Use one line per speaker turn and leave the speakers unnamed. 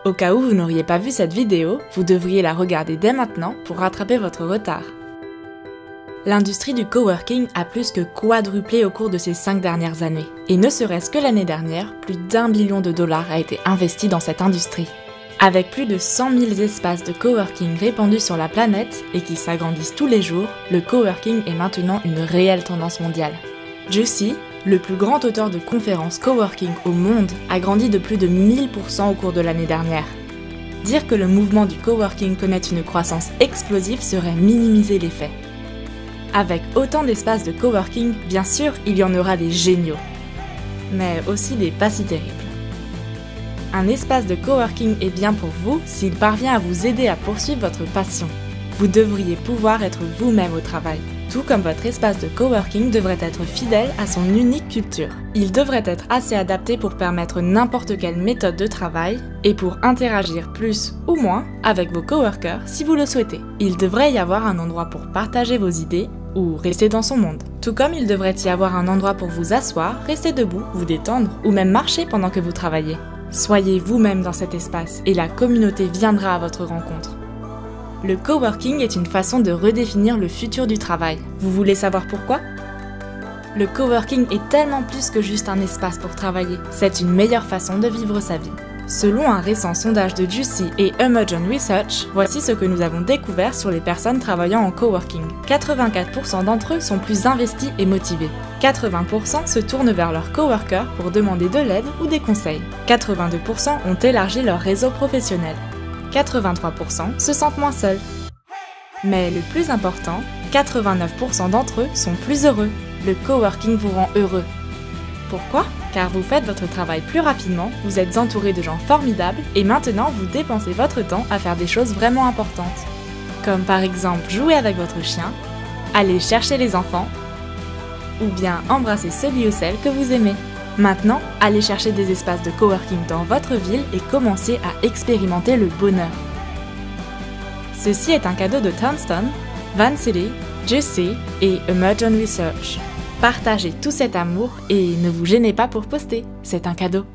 Au cas où vous n'auriez pas vu cette vidéo, vous devriez la regarder dès maintenant pour rattraper votre retard. L'industrie du coworking a plus que quadruplé au cours de ces 5 dernières années. Et ne serait-ce que l'année dernière, plus d'1 billion de dollars a été investi dans cette industrie. Avec plus de 100 000 espaces de coworking répandus sur la planète et qui s'agrandissent tous les jours, le coworking est maintenant une réelle tendance mondiale. Jussi, le plus grand auteur de conférences coworking au monde, a grandi de plus de 1000% au cours de l'année dernière. Dire que le mouvement du coworking connaît une croissance explosive serait minimiser les faits. Avec autant d'espaces de coworking, bien sûr, il y en aura des géniaux, mais aussi des pas si terribles. Un espace de coworking est bien pour vous s'il parvient à vous aider à poursuivre votre passion. Vous devriez pouvoir être vous-même au travail, tout comme votre espace de coworking devrait être fidèle à son unique culture. Il devrait être assez adapté pour permettre n'importe quelle méthode de travail et pour interagir plus ou moins avec vos coworkers si vous le souhaitez. Il devrait y avoir un endroit pour partager vos idées ou rester dans son monde. Tout comme il devrait y avoir un endroit pour vous asseoir, rester debout, vous détendre ou même marcher pendant que vous travaillez. Soyez vous-même dans cet espace et la communauté viendra à votre rencontre. Le coworking est une façon de redéfinir le futur du travail. Vous voulez savoir pourquoi ? Le coworking est tellement plus que juste un espace pour travailler. C'est une meilleure façon de vivre sa vie. Selon un récent sondage de Jussi et Emergent Research, voici ce que nous avons découvert sur les personnes travaillant en coworking. 84% d'entre eux sont plus investis et motivés. 80% se tournent vers leurs coworkers pour demander de l'aide ou des conseils. 82% ont élargi leur réseau professionnel. 83% se sentent moins seuls. Mais le plus important, 89% d'entre eux sont plus heureux. Le coworking vous rend heureux. Pourquoi ? Car vous faites votre travail plus rapidement, vous êtes entouré de gens formidables et maintenant vous dépensez votre temps à faire des choses vraiment importantes. Comme par exemple jouer avec votre chien, aller chercher les enfants ou bien embrasser celui ou celle que vous aimez. Maintenant, allez chercher des espaces de coworking dans votre ville et commencez à expérimenter le bonheur. Ceci est un cadeau de Townston, Vancity, Jussi et Emergent Research. Partagez tout cet amour et ne vous gênez pas pour poster, c'est un cadeau.